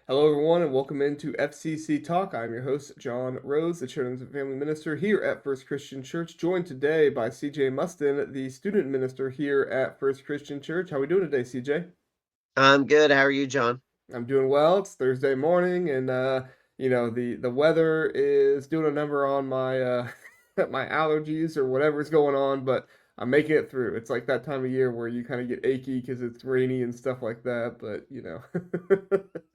Hello, everyone, and welcome into FCC Talk. I'm your host, Jon Rhoades, the Children's and Family Minister here at First Christian Church, joined today by C.J. Muston, the Student Minister here at First Christian Church. How are we doing today, C.J.? I'm good. How are you, John? I'm doing well. It's Thursday morning, and the weather is doing a number on my my allergies or whatever's going on, but I'm making it through. It's like that time of year where you kind of get achy because it's rainy and stuff like that, but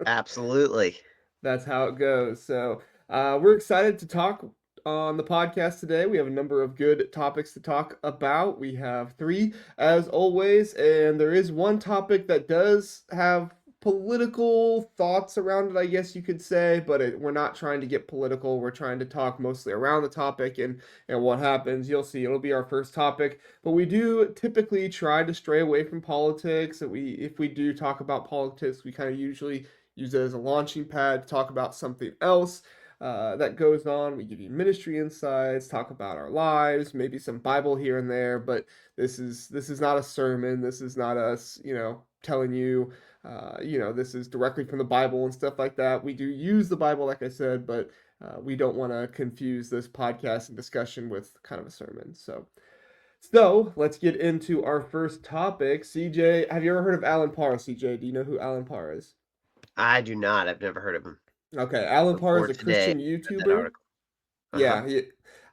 Absolutely. that's how it goes. So we're excited to talk on the podcast today. We have a number of good topics to talk about. We have three, as always, and there is one topic that does have political thoughts around it, I guess you could say, but we're not trying to get political. We're trying to talk mostly around the topic and what happens. You'll see, it'll be our first topic, but we do typically try to stray away from politics. And if we do talk about politics, we kind of usually use it as a launching pad to talk about something else that goes on. We give you ministry insights, talk about our lives, maybe some Bible here and there. But this is not a sermon. This is not us, telling you, this is directly from the Bible and stuff like that. We do use the Bible, like I said, but we don't want to confuse this podcast and discussion with kind of a sermon. So let's get into our first topic. CJ, have you ever heard of Allen Parr? CJ, do you know who Allen Parr is? I do not. I've never heard of him Okay, Allen Parr is before a today. Christian I read that YouTuber. article. Uh-huh. Yeah,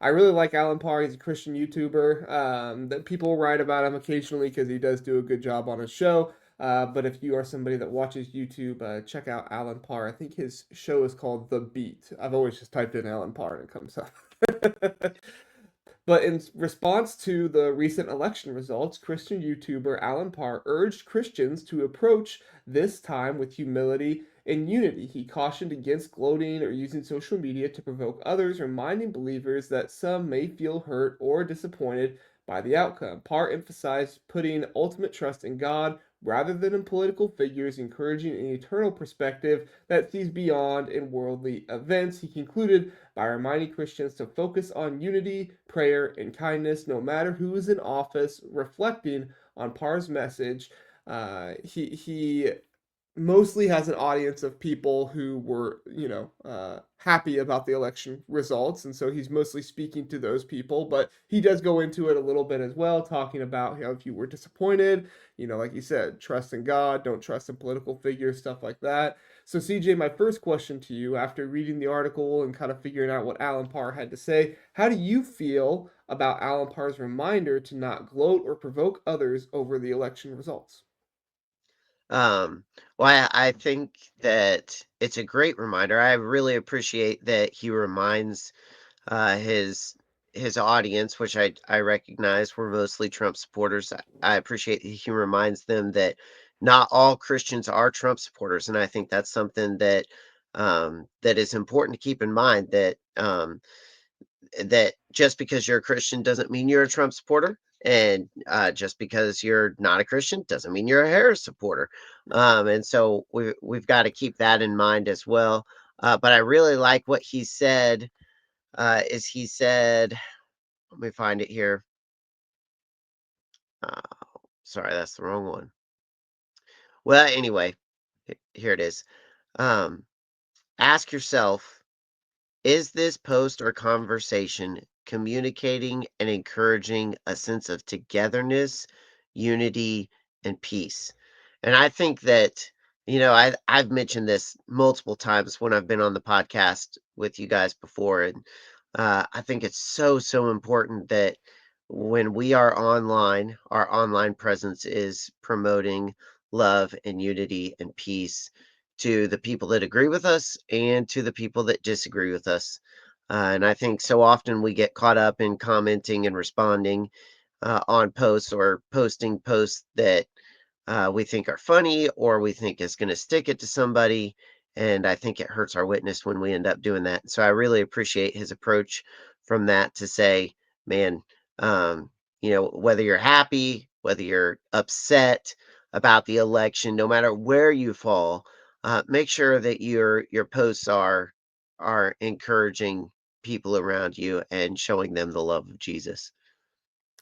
I really like Allen Parr. He's a Christian YouTuber. That people write about him occasionally because he does do a good job on his show. But if you are somebody that watches YouTube, check out Allen Parr. I think his show is called The Beat. I've always just typed in Allen Parr and it comes up. But in response to the recent election results, Christian YouTuber Allen Parr urged Christians to approach this time with humility and unity. He cautioned against gloating or using social media to provoke others, reminding believers that some may feel hurt or disappointed by the outcome. Parr emphasized putting ultimate trust in God rather than in political figures, encouraging an eternal perspective that sees beyond in worldly events. He concluded by reminding Christians to focus on unity, prayer, and kindness, no matter who is in office, reflecting on Parr's message. He mostly has an audience of people who were, happy about the election results. And so he's mostly speaking to those people. But he does go into it a little bit as well, talking about, if you were disappointed, like you said, trust in God, don't trust in political figures, stuff like that. So, CJ, my first question to you, after reading the article and kind of figuring out what Allen Parr had to say, how do you feel about Allen Parr's reminder to not gloat or provoke others over the election results? Um, well, I think that it's a great reminder. I really appreciate that he reminds his audience, which I recognize were mostly Trump supporters. I appreciate that he reminds them that not all Christians are Trump supporters, and I think that's something that is important to keep in mind. That just because you're a Christian doesn't mean you're a Trump supporter. And just because you're not a Christian doesn't mean you're a Harris supporter. Right. And so we've got to keep that in mind as well. But I really like what he said. Is he said, let me find it here. Uh, Sorry, that's the wrong one. Well, anyway, here it is. Um, Ask yourself, is this post or conversation communicating and encouraging a sense of togetherness, unity, and peace? And I think that, I've mentioned this multiple times when I've been on the podcast with you guys before. And I think it's so, so important that when we are online, our online presence is promoting love and unity and peace to the people that agree with us and to the people that disagree with us. And I think so often we get caught up in commenting and responding on posts or posting posts that we think are funny or we think is going to stick it to somebody. And I think it hurts our witness when we end up doing that. So I really appreciate his approach from that to say, man, um, whether you're happy, whether you're upset about the election, no matter where you fall, make sure that your posts are encouraging people around you and showing them the love of Jesus.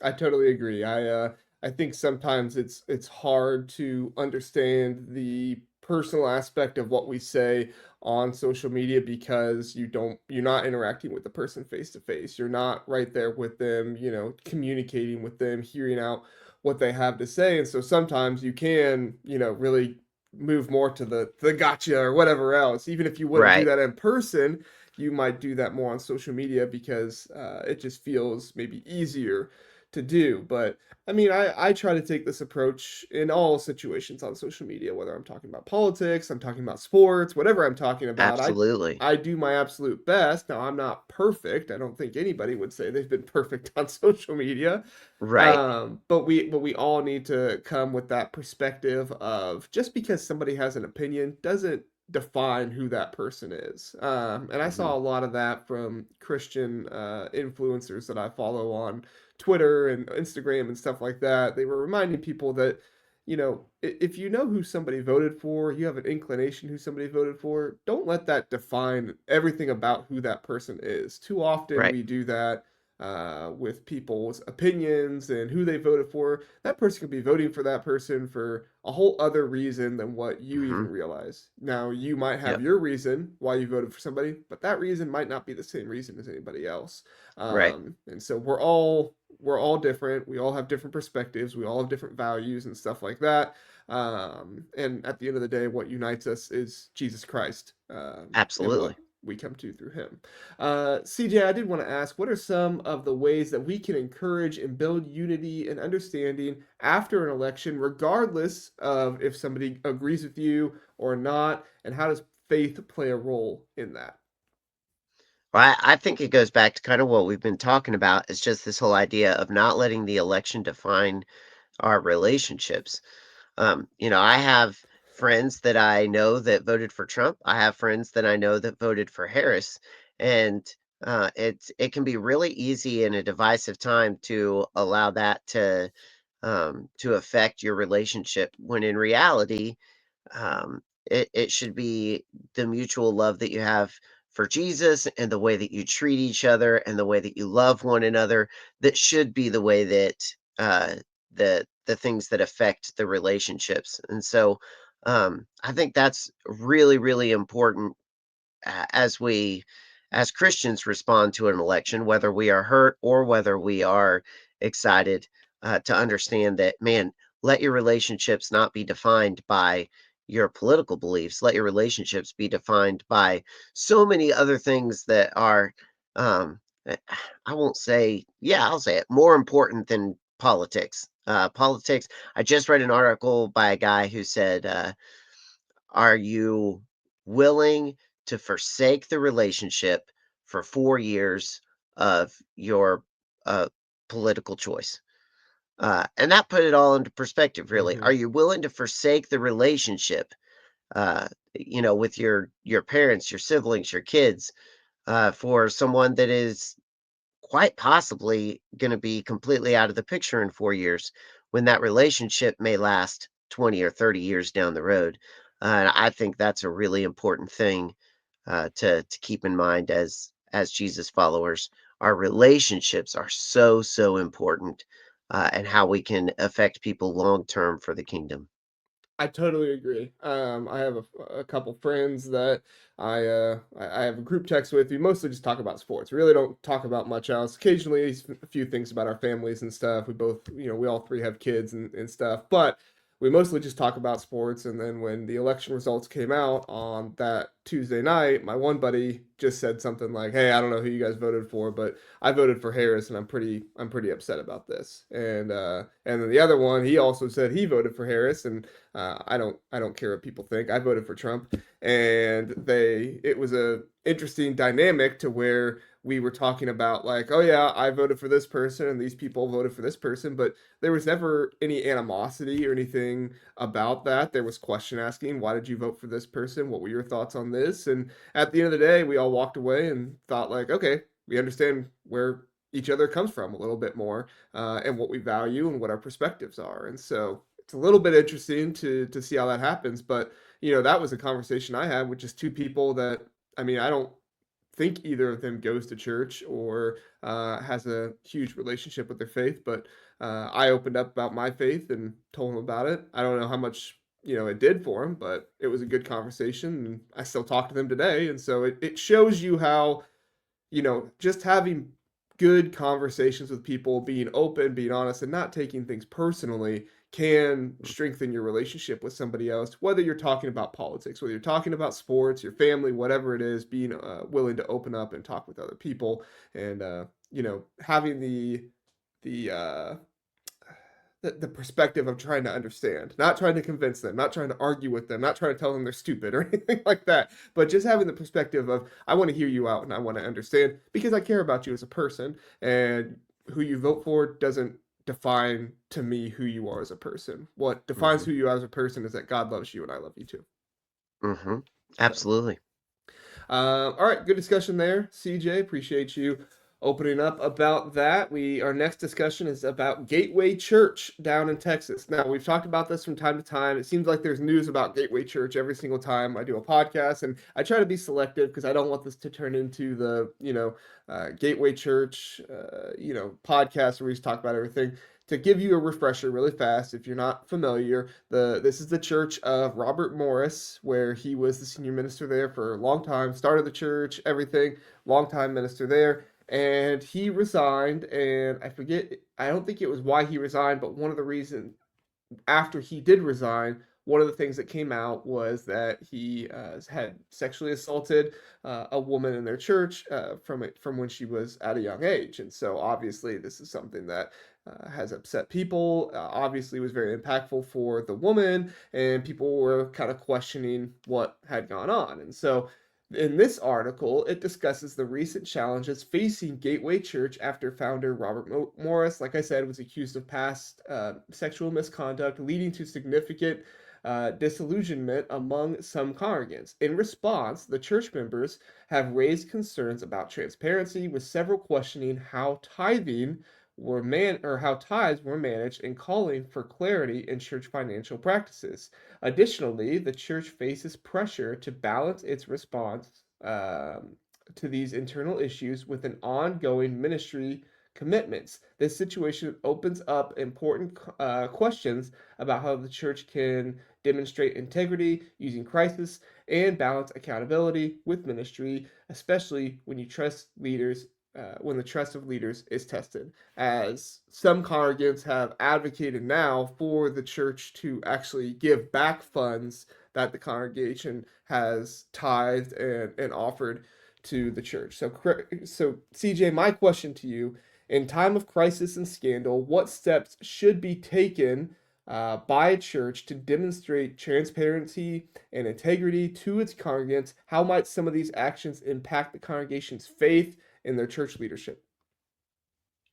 I totally agree. I think sometimes it's hard to understand the personal aspect of what we say on social media because you're not interacting with the person face to face. You're not right there with them, communicating with them, hearing out what they have to say. And so sometimes you can, really move more to the gotcha or whatever else. Even if you wouldn't do Right. that in person, you might do that more on social media because it just feels maybe easier to do. But I mean, I try to take this approach in all situations on social media, whether I'm talking about politics, I'm talking about sports, whatever I'm talking about. Absolutely. I do my absolute best. Now, I'm not perfect. I don't think anybody would say they've been perfect on social media. Right. But we all need to come with that perspective of just because somebody has an opinion doesn't define who that person is. And I Hmm. saw a lot of that from Christian influencers that I follow on Twitter and Instagram and stuff like that. They were reminding people that, if you know who somebody voted for, you have an inclination who somebody voted for, don't let that define everything about who that person is. Too often Right. we do that with people's opinions and who they voted for. That person could be voting for that person for a whole other reason than what you even Hmm. realize. Now, you might have Yep. your reason why you voted for somebody, but that reason might not be the same reason as anybody else. Right. And so we're all different. We all have different perspectives. We all have different values and stuff like that. And at the end of the day, what unites us is Jesus Christ, and what Absolutely. we come to through Him. CJ, I did want to ask, what are some of the ways that we can encourage and build unity and understanding after an election, regardless of if somebody agrees with you or not, and how does faith play a role in that? Well, I think it goes back to kind of what we've been talking about. It's just this whole idea of not letting the election define our relationships. I have friends that I know that voted for Trump. I have friends that I know that voted for Harris, and it can be really easy in a divisive time to allow that to affect your relationship. When in reality, it should be the mutual love that you have for Jesus and the way that you treat each other and the way that you love one another that should be the way that uh, the things that affect the relationships. And so I think that's really, really important as we as Christians respond to an election, whether we are hurt or whether we are excited, to understand that, man, let your relationships not be defined by your political beliefs. Let your relationships be defined by so many other things that are, um, eh, I won't say, yeah, I'll say it, more important than politics. Politics. I just read an article by a guy who said, are you willing to forsake the relationship for 4 years of your, uh, political choice? And that put it all into perspective, really. Mm-hmm. Are you willing to forsake the relationship, with your parents, your siblings, your kids, for someone that is quite possibly gonna be completely out of the picture in 4 years when that relationship may last 20 or 30 years down the road. And I think that's a really important thing, to keep in mind as Jesus followers. Our relationships are so, so important, and how we can affect people long term for the kingdom. I totally agree. I have a couple friends that I have a group text with. We mostly just talk about sports. We really don't talk about much else. Occasionally, a few things about our families and stuff. We both, we all three have kids and stuff, but we mostly just talk about sports. And then when the election results came out on that Tuesday night, my one buddy just said something like, "Hey, I don't know who you guys voted for, but I voted for Harris, and I'm pretty upset about this." And then the other one, he also said he voted for Harris, and I don't care what people think. I voted for Trump, and it was a interesting dynamic to where we were talking about like, oh yeah, I voted for this person and these people voted for this person, but there was never any animosity or anything about that. There was question asking, why did you vote for this person? What were your thoughts on this? And at the end of the day, we all walked away and thought like, okay, we understand where each other comes from a little bit more, and what we value and what our perspectives are. And so it's a little bit interesting to see how that happens. But that was a conversation I had with just two people that, I mean, I don't think either of them goes to church or has a huge relationship with their faith. But I opened up about my faith and told them about it. I don't know how much it did for him, but it was a good conversation, and I still talk to them today. And so it shows you how, just having good conversations with people, being open, being honest, and not taking things personally can strengthen your relationship with somebody else, whether you're talking about politics, whether you're talking about sports, your family, whatever it is, being willing to open up and talk with other people, and having the the perspective of trying to understand, not trying to convince them, not trying to argue with them, not trying to tell them they're stupid or anything like that, but just having the perspective of, I want to hear you out and I want to understand because I care about you as a person, and who you vote for doesn't define to me who you are as a person. What defines Mhm. who you are as a person is that God loves you and I love you too. Mhm. So. Absolutely. All right, good discussion there, CJ. Appreciate you opening up about that. Our next discussion is about Gateway Church down in Texas. Now, we've talked about this from time to time. It seems like there's news about Gateway Church every single time I do a podcast, and I try to be selective because I don't want this to turn into the Gateway Church podcast where we just talk about everything. To give you a refresher really fast, if you're not familiar, this is the church of Robert Morris, where he was the senior minister there for a long time, started the church, everything, long time minister there. And he resigned, and I forget, I don't think it was why he resigned, but one of the reasons after he did resign, one of the things that came out was that he had sexually assaulted a woman in their church from when she was at a young age, and so obviously this is something that has upset people. Obviously, was very impactful for the woman, and people were kind of questioning what had gone on, and so. In this article, it discusses the recent challenges facing Gateway Church after founder Robert Morris, like I said, was accused of past sexual misconduct, leading to significant disillusionment among some congregants. In response, the church members have raised concerns about transparency, with several questioning how how tithes were managed and calling for clarity in church financial practices. Additionally, the church faces pressure to balance its response to these internal issues with an ongoing ministry commitments. This situation opens up important questions about how the church can demonstrate integrity using crisis and balance accountability with ministry, especially when the trust of leaders is tested. As some congregants have advocated now for the church to actually give back funds that the congregation has tithed and offered to the church. So CJ, my question to you: in time of crisis and scandal, what steps should be taken by a church to demonstrate transparency and integrity to its congregants? How might some of these actions impact the congregation's faith in their church leadership?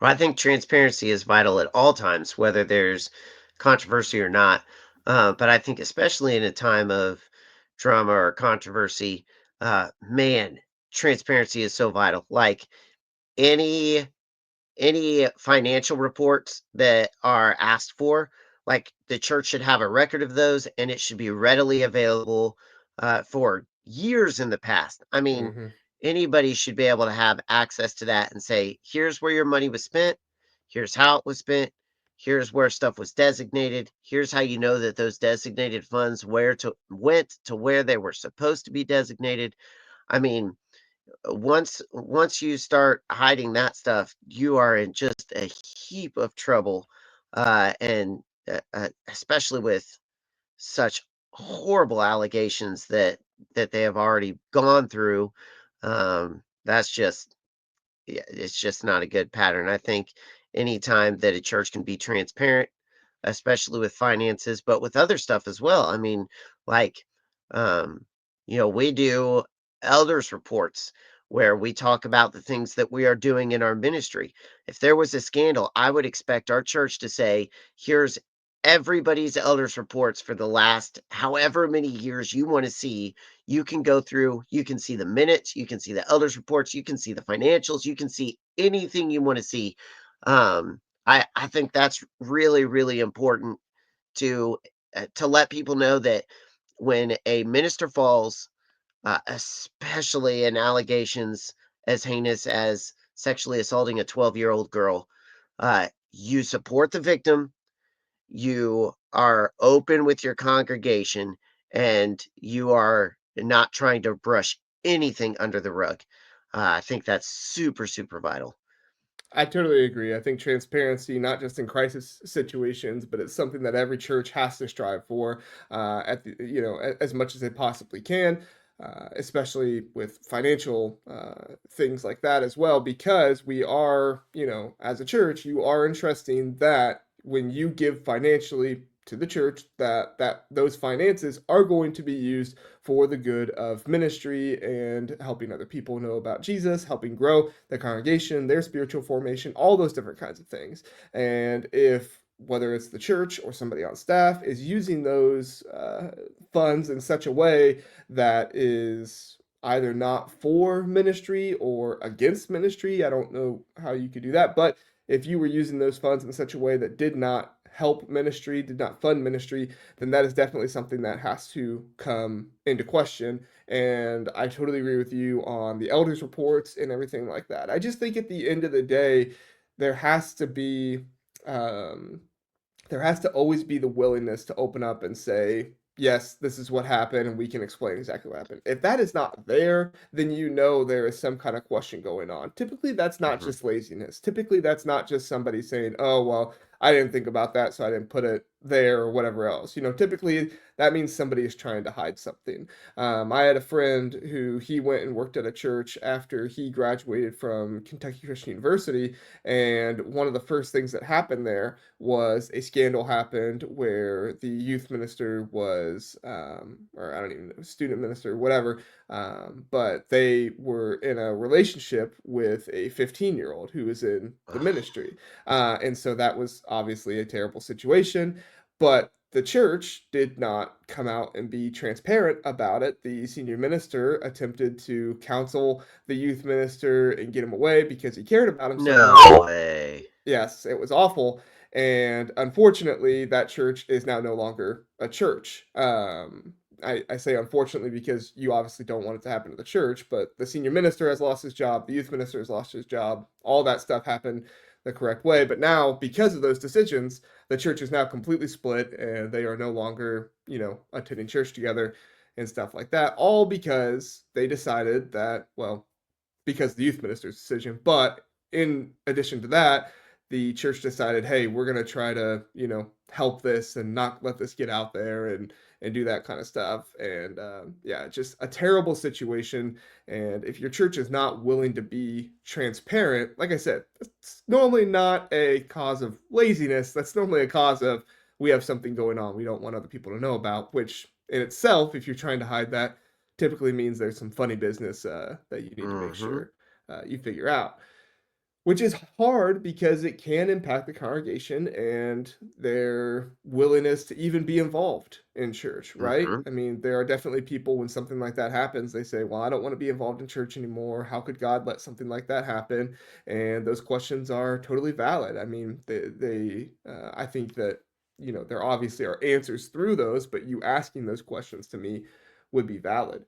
Well, I think transparency is vital at all times, whether there's controversy or not. But I think especially in a time of drama or controversy, man, transparency is so vital. Like any any financial reports that are asked for, like the church should have a record of those and it should be readily available for years in the past. I mean, Mm-hmm. anybody should be able to have access to that and say, here's where your money was spent, here's how it was spent, here's where stuff was designated, here's how you know that those designated funds went to where they were supposed to be designated. I mean, once you start hiding that stuff, you are in just a heap of trouble, and especially with such horrible allegations that they have already gone through. That's just yeah, it's just not a good pattern. I think anytime that a church can be transparent, especially with finances, but with other stuff as well. I mean, like, um, we do elders reports where we talk about the things that we are doing in our ministry. If there was a scandal, I would expect our church to say, here's everybody's elders reports for the last however many years you want to see. You can go through, you can see the minutes, you can see the elders reports, you can see the financials, you can see anything you want to see. I think that's really, really important to let people know that when a minister falls, especially in allegations as heinous as sexually assaulting a 12-year-old girl, you support the victim, you are open with your congregation, and you are not trying to brush anything under the rug. I think that's super, super vital. I totally agree. I think transparency, not just in crisis situations, but it's something that every church has to strive for at the, as much as they possibly can, especially with financial things like that as well, because we are, as a church, you are entrusting that when you give financially to the church, that those finances are going to be used for the good of ministry and helping other people know about Jesus, helping grow the congregation, their spiritual formation, all those different kinds of things. And if whether it's the church or somebody on staff is using those funds in such a way that is either not for ministry or against ministry, I don't know how you could do that, but if you were using those funds in such a way that did not help ministry, did not fund ministry, then that is definitely something that has to come into question. And I totally agree with you on the elders reports and everything like that. I just think at the end of the day, there has to be um, there has to always be the willingness to open up and say, yes, this is what happened, and we can explain exactly what happened. If that is not there, then there is some kind of question going on. Typically, that's not Hmm. just laziness. Typically, that's not just somebody saying, oh, well, I didn't think about that, so I didn't put it there or whatever else. Typically that means somebody is trying to hide something. I had a friend who he went and worked at a church after he graduated from Kentucky Christian University, and one of the first things that happened there was a scandal happened where the youth minister was, or I don't even know, student minister, whatever, but they were in a relationship with a 15-year-old who was in the Oh, ministry. And so that was obviously a terrible situation. But the church did not come out and be transparent about it. The senior minister attempted to counsel the youth minister and get him away because he cared about him so no much. way. Yes, it was awful. And unfortunately, that church is now no longer a church. I say unfortunately because you obviously don't want it to happen to the church, but the senior minister has lost his job, the youth minister has lost his job, all that stuff happened the correct way. But now, because of those decisions, the church is now completely split and they are no longer, attending church together and stuff like that, all because they decided that, well, because of the youth minister's decision. But in addition to that, the church decided, hey, we're going to try to, help this and not let this get out there and do that kind of stuff. And yeah, just a terrible situation. And if your church is not willing to be transparent, like I said, it's normally not a cause of laziness. That's normally a cause of we have something going on we don't want other people to know about, which in itself, if you're trying to hide that, typically means there's some funny business that you need to make Hmm. sure you figure out, which is hard because it can impact the congregation and their willingness to even be involved in church, right? Hmm. I mean, there are definitely people when something like that happens, they say, well, I don't want to be involved in church anymore. How could God let something like that happen? And those questions are totally valid. I mean, I think that, there obviously are answers through those, but you asking those questions to me would be valid.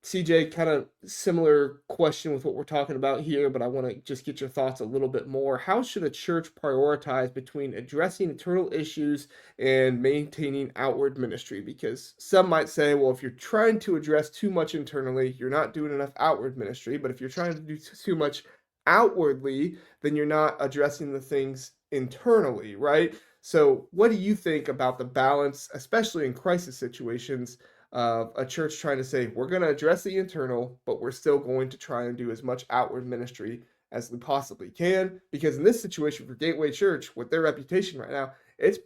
CJ, kind of similar question with what we're talking about here, but I want to just get your thoughts a little bit more. How should a church prioritize between addressing internal issues and maintaining outward ministry? Because some might say, well, if you're trying to address too much internally, you're not doing enough outward ministry. But if you're trying to do too much outwardly, then you're not addressing the things internally, right? So, what do you think about the balance, especially in crisis situations, of a church trying to say, we're going to address the internal, but we're still going to try and do as much outward ministry as we possibly can? Because in this situation for Gateway Church, with their reputation right now, it's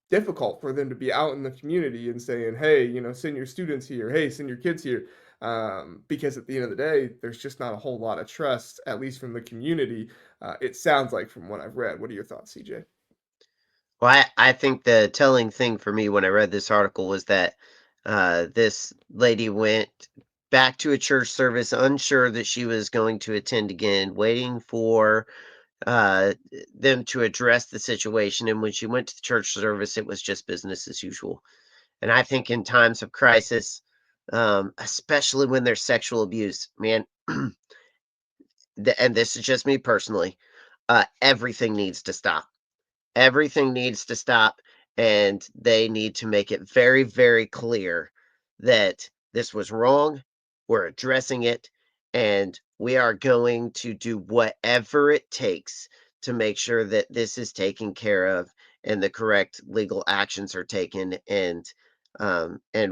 difficult for them to be out in the community and saying, hey, send your students here, hey, send your kids here. Because at the end of the day, there's just not a whole lot of trust, at least from the community. It sounds like from what I've read. What are your thoughts, CJ? Well, I think the telling thing for me when I read this article was that this lady went back to a church service unsure that she was going to attend again, waiting for uh, them to address the situation. And when she went to the church service, it was just business as usual. And I think in times of crisis, especially when there's sexual abuse, man, and this is just me personally, everything needs to stop. everything needs to stop, and they need to make it very, very clear that this was wrong. We're addressing it, and we are going to do whatever it takes to make sure that this is taken care of and the correct legal actions are taken, and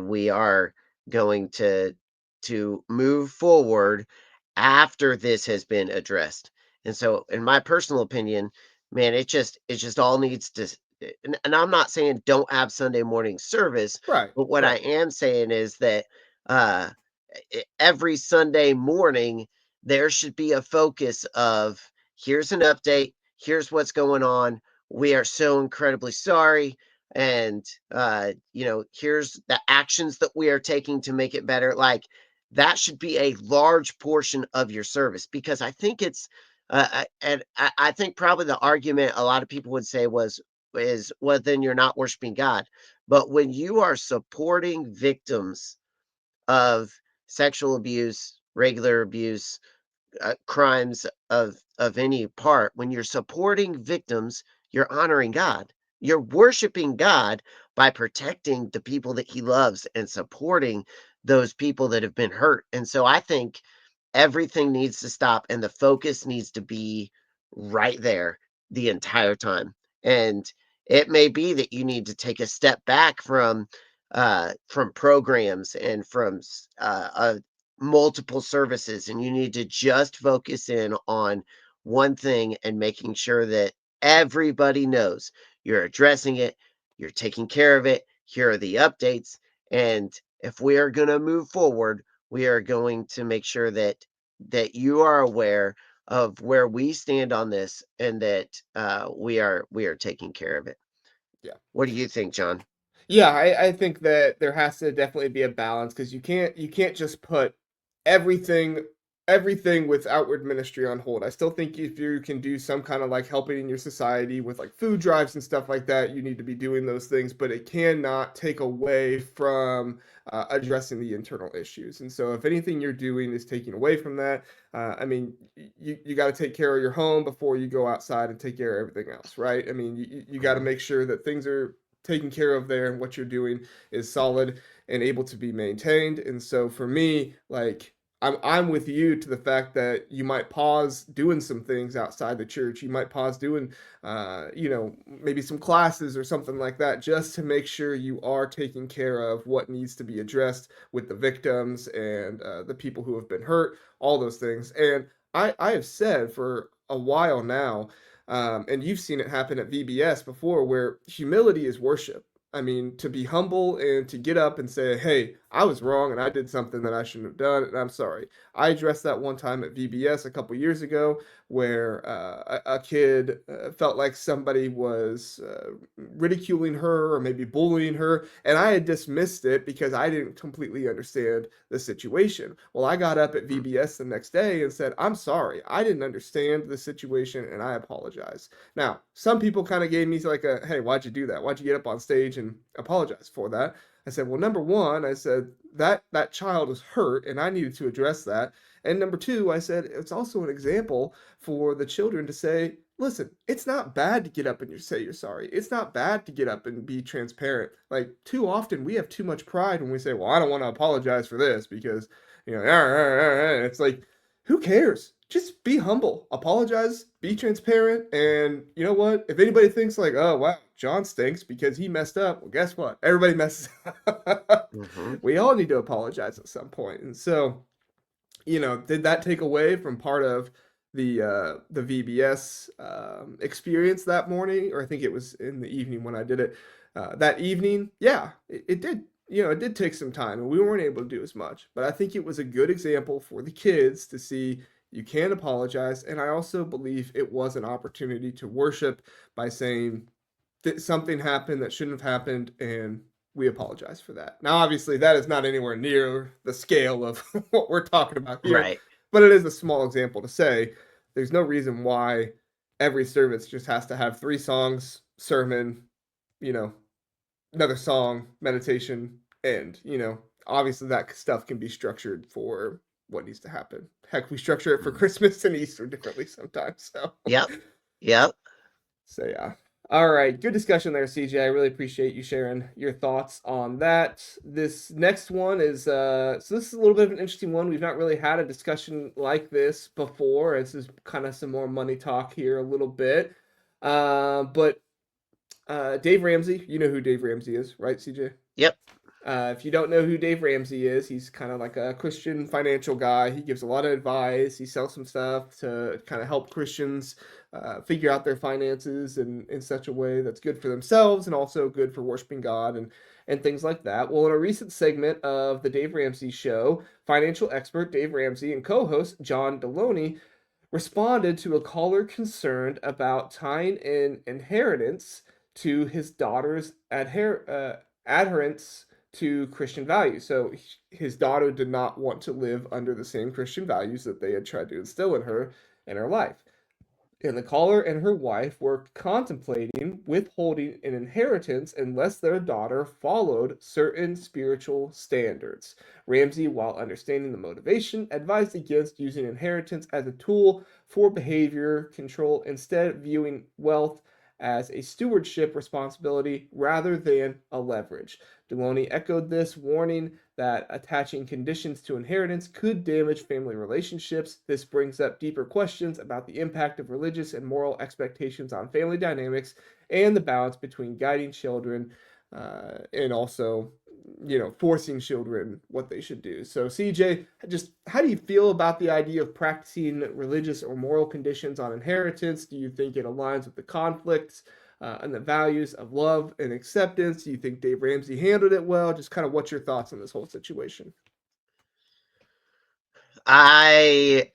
we are going to move forward after this has been addressed. And so, in my personal opinion, man, it just all needs to. And I'm not saying don't have Sunday morning service, Right, but what I right. am saying is that uh, every Sunday morning there should be a focus of here's an update, here's what's going on. We are so incredibly sorry, and here's the actions that we are taking to make it better. Like that should be a large portion of your service because I think it's and I think probably the argument a lot of people would say is well then you're not worshiping God. But when you are supporting victims of sexual abuse, regular abuse, crimes of any part, when you're supporting victims, you're honoring God. You're worshiping God by protecting the people that He loves and supporting those people that have been hurt. And so I think everything needs to stop and the focus needs to be right there the entire time. And it may be that you need to take a step back from programs and from multiple services, and you need to just focus in on one thing and making sure that everybody knows you're addressing it, you're taking care of it. Here are the updates, and if we are going to move forward, we are going to make sure that you are aware of where we stand on this and that we are taking care of it. Yeah. What do you think, John? Yeah, I think that there has to definitely be a balance because you can't just put everything everything with outward ministry on hold. I still think if you can do some kind of like helping in your society with like food drives and stuff like that, you need to be doing those things, but it cannot take away from addressing the internal issues. And so if anything you're doing is taking away from that, I mean, you got to take care of your home before you go outside and take care of everything else, right? I mean, you got to Mhm. make sure that things are taken care of there and what you're doing is solid and able to be maintained. And so for me, like I'm with you to the fact that you might pause doing some things outside the church. You might pause doing maybe some classes or something like that just to make sure you are taking care of what needs to be addressed with the victims and the people who have been hurt, all those things. And I have said for a while now, and you've seen it happen at VBS before, where humility is worship. I mean, to be humble and to get up and say, hey, I was wrong and I did something that I shouldn't have done, and I'm sorry. I addressed that one time at VBS a couple years ago where a kid felt like somebody was ridiculing her or maybe bullying her, and I had dismissed it because I didn't completely understand the situation. Well, I got up at VBS the next day and said, I'm sorry, I didn't understand the situation and I apologize. Now, some people kind of gave me like a, hey, why'd you do that? Why'd you get up on stage and apologize for that? I said, well, number one, I said that child was hurt and I needed to address that. And number two, I said it's also an example for the children to say, listen, it's not bad to get up and say you're sorry. It's not bad to get up and be transparent. Like too often we have too much pride when we say, well, I don't want to apologize for this because, it's like, who cares? Just be humble, apologize, be transparent, and you know what? If anybody thinks like, oh wow, John stinks because he messed up, well, guess what? Everybody messes up. Mhm. We all need to apologize at some point, and so did that take away from part of the VBS experience that morning, or I think it was in the evening when I did it that evening? Yeah, it did. It did take some time, and we weren't able to do as much. But I think it was a good example for the kids to see you can apologize, and I also believe it was an opportunity to worship by saying that something happened that shouldn't have happened, and we apologize for that. Now, obviously, that is not anywhere near the scale of what we're talking about here, Right. but it is a small example to say there's no reason why every service just has to have three songs, sermon, you know, another song, meditation, and, obviously that stuff can be structured for what needs to happen. Heck, we structure it for Mhm. Christmas and Easter differently sometimes. So, Yep. Yep. so yeah. All right, good discussion there, CJ. I really appreciate you sharing your thoughts on that. This next one is so this is a little bit of an interesting one. We've not really had a discussion like this before. This is kind of some more money talk here a little bit. But Dave Ramsey, you know who Dave Ramsey is, right, CJ? Yep. If you don't know who Dave Ramsey is, he's kind of like a Christian financial guy. He gives a lot of advice. He sells some stuff to kind of help Christians figure out their finances in such a way that's good for themselves and also good for worshiping God and things like that. Well, in a recent segment of the Dave Ramsey Show, financial expert Dave Ramsey and co-host John Deloney responded to a caller concerned about tying in inheritance to his daughter's adherence to Christian values. So his daughter did not want to live under the same Christian values that they had tried to instill in her life. And the caller and her wife were contemplating withholding an inheritance unless their daughter followed certain spiritual standards. Ramsey, while understanding the motivation, advised against using inheritance as a tool for behavior control, instead viewing wealth as a stewardship responsibility rather than a leverage. Deloney echoed this, warning that attaching conditions to inheritance could damage family relationships. This brings up deeper questions about the impact of religious and moral expectations on family dynamics and the balance between guiding children and also, forcing children what they should do. So, CJ, just how do you feel about the idea of practicing religious or moral conditions on inheritance? Do you think it aligns with the conflicts and the values of love and acceptance? Do you think Dave Ramsey handled it well? Just kind of what's your thoughts on this whole situation? I,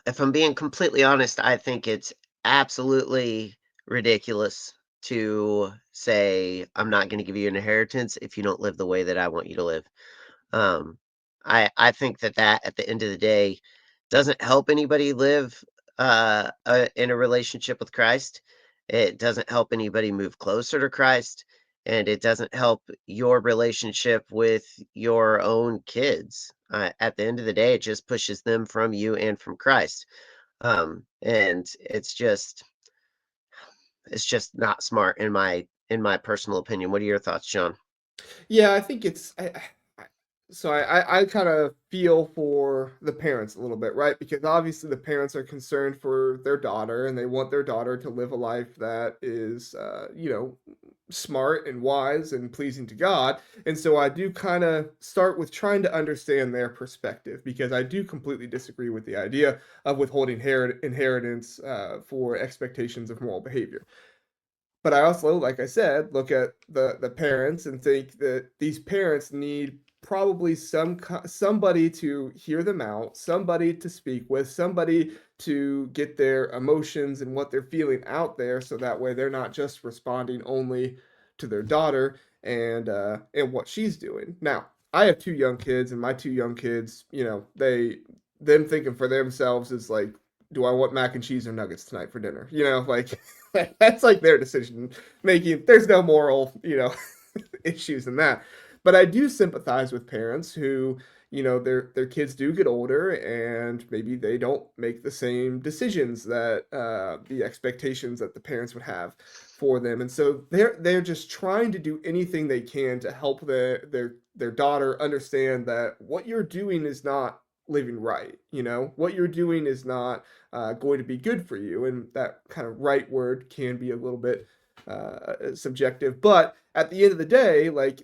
if I'm being completely honest, I think it's absolutely ridiculous to say, I'm not going to give you an inheritance if you don't live the way that I want you to live. Um, I think that at the end of the day doesn't help anybody live in a relationship with Christ. It doesn't help anybody move closer to Christ, and it doesn't help your relationship with your own kids. At the end of the day, it just pushes them from you and from Christ. And it's just not smart in my personal opinion. What are your thoughts, John? Yeah, I think it's I kind of feel for the parents a little bit, right? Because obviously the parents are concerned for their daughter and they want their daughter to live a life that is, smart and wise and pleasing to God. And so I do kind of start with trying to understand their perspective because I do completely disagree with the idea of withholding inheritance for expectations of moral behavior. But I also, like I said, look at the parents and think that these parents need probably somebody to hear them out, somebody to speak with, somebody to get their emotions and what they're feeling out there, so that way they're not just responding only to their daughter and what she's doing. Now, I have two young kids, and my two young kids, them thinking for themselves is like, do I want mac and cheese or nuggets tonight for dinner? Like that's like their decision making. There's no moral, issues in that. But I do sympathize with parents who, their kids do get older and maybe they don't make the same decisions that the expectations that the parents would have for them. And so they're just trying to do anything they can to help their daughter understand that what you're doing is not living right. What you're doing is not going to be good for you. And that kind of right word can be a little bit subjective. But at the end of the day, like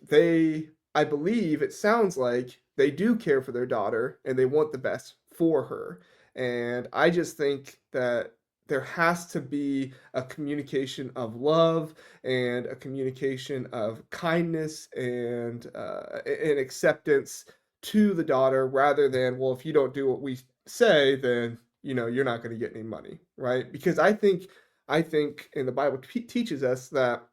I believe it sounds like they do care for their daughter and they want the best for her. And I just think that there has to be a communication of love and a communication of kindness and acceptance to the daughter rather than, well, if you don't do what we say, then you're not going to get any money, right? Because I think and the Bible teaches us that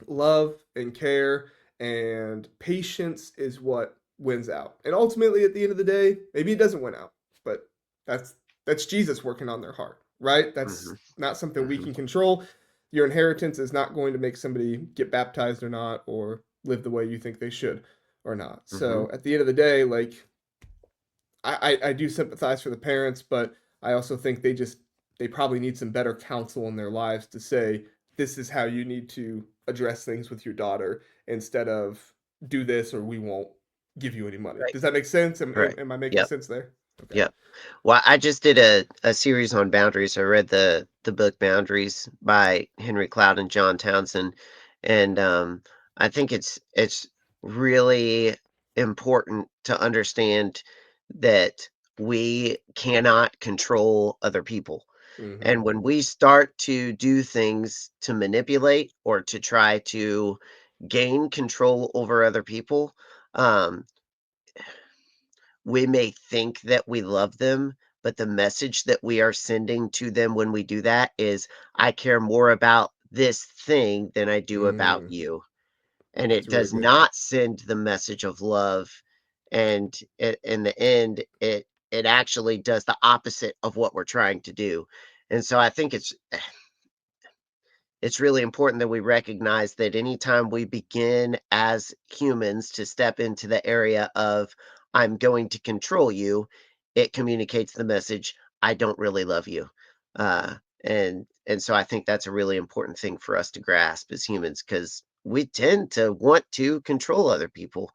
love and care and patience is what wins out. And ultimately, at the end of the day, maybe it doesn't win out, but that's that's Jesus working on their heart, right? That's Hmm. not something we Hmm. can control. Your inheritance is not going to make somebody get baptized or not, or live the way you think they should or not. Hmm. So at the end of the day, like I do sympathize for the parents, but I also think they probably need some better counsel in their lives to say this is how you need to address things with your daughter instead of do this or we won't give you any money. Right. Does that make sense? Am, Right. am I making Yep. sense there? Okay. Yep. Well, I just did a series on boundaries. I read the book Boundaries by Henry Cloud and John Townsend, and I think it's really important to understand that we cannot control other people. Mm-hmm. And when we start to do things to manipulate or to try to gain control over other people, um, we may think that we love them, but the message that we are sending to them when we do that is, I care more about this thing than I do about Mm, you. And that's it really does good. not send the message of love. And in the end, it actually does the opposite of what we're trying to do. And so I think it's really important that we recognize that anytime we begin as humans to step into the area of, I'm going to control you, it communicates the message, I don't really love you. Uh, and so I think that's a really important thing for us to grasp as humans because we tend to want to control other people.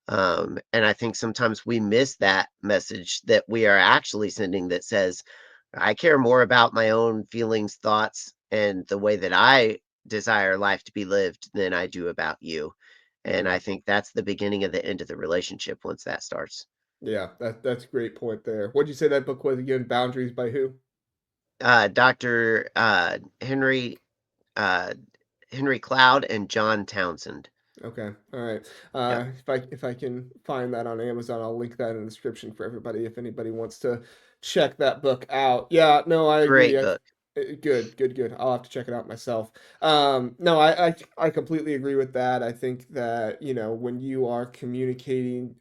And I think sometimes we miss that message that we are actually sending that says, I care more about my own feelings, thoughts, and the way that I desire life to be lived than I do about you. And I Mm. think that's the beginning of the end of the relationship once that starts. Yeah, that's a great point there. What'd you say that book was again? Boundaries by who? Dr. Uh, Henry Cloud and John Townsend. Okay. All right. Yep. If I can find that on Amazon, I'll link that in the description for everybody if anybody wants to check that book out. Yeah, no, I agree. Great book. Good. I'll have to check it out myself. No, I completely agree with that. I think that, when you are communicating,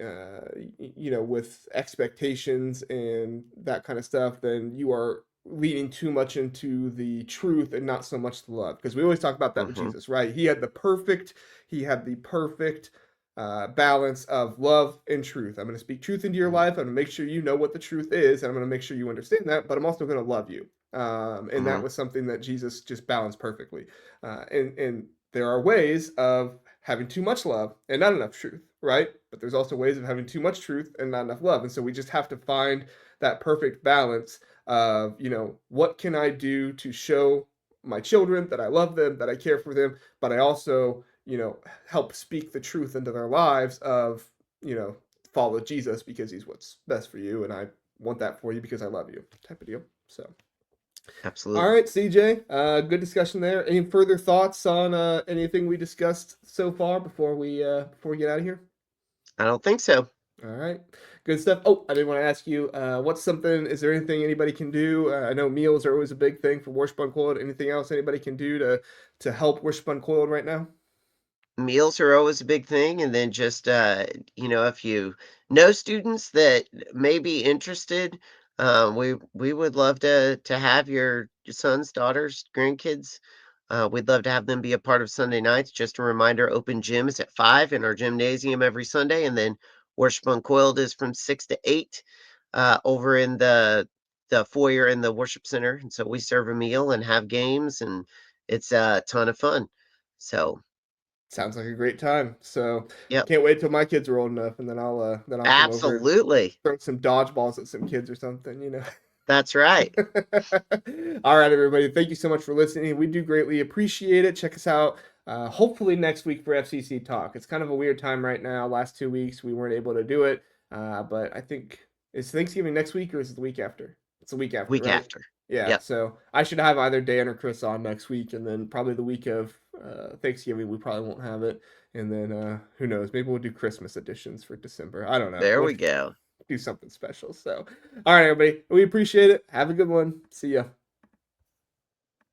with expectations and that kind of stuff, then you are leaning too much into the truth and not so much the love. Because we always talk about that with Hmm. Jesus, right? He had the perfect balance of love and truth. I'm going to speak truth into your Hmm. life. I'm going to make sure you know what the truth is, and I'm going to make sure you understand that. But I'm also going to love you. And that Hmm. was something that Jesus just balanced perfectly. And there are ways of having too much love and not enough truth, right? But there's also ways of having too much truth and not enough love. And so we just have to find that perfect balance of, what can I do to show my children that I love them, that I care for them, but I also, help speak the truth into their lives of, you know, follow Jesus because he's what's best for you, and I want that for you because I love you, type of deal. So, all Absolutely. right, CJ, good discussion there. Any further thoughts on anything we discussed so far before we get out of here? I don't think so. All right, good stuff. Oh, I did want to ask you, what's something? Is there anything anybody can do? I know meals are always a big thing for Worship Uncoiled. Anything else anybody can do to help Worship Uncoiled right now? Meals are always a big thing, and then just, if you know students that may be interested, we would love to have your sons, daughters, grandkids. We'd love to have them be a part of Sunday nights. Just a reminder, open gym is at 5 in our gymnasium every Sunday, and then Worship Uncoiled is from 6 to 8, over in the foyer in the worship center, and so we serve a meal and have games, and it's a ton of fun. So, Sounds like a great time. So yep. can't wait till my kids are old enough, and then I'll come over and Absolutely. throw some dodgeballs at some kids or something. That's right. All right, everybody. Thank you so much for listening. We do greatly appreciate it. Check us out. Hopefully next week for FCC Talk. It's kind of a weird time right now. Last 2 weeks we weren't able to do it, but I think is Thanksgiving next week or is it the week after? It's the week after, Week right? after. Yeah. Yep. So I should have either Dan or Chris on next week, and then probably the week of Thanksgiving we probably won't have it, and then who knows? Maybe we'll do Christmas editions for December. I don't know. There We'll we go. do something special. So, all right, everybody. We appreciate it. Have a good one. See ya.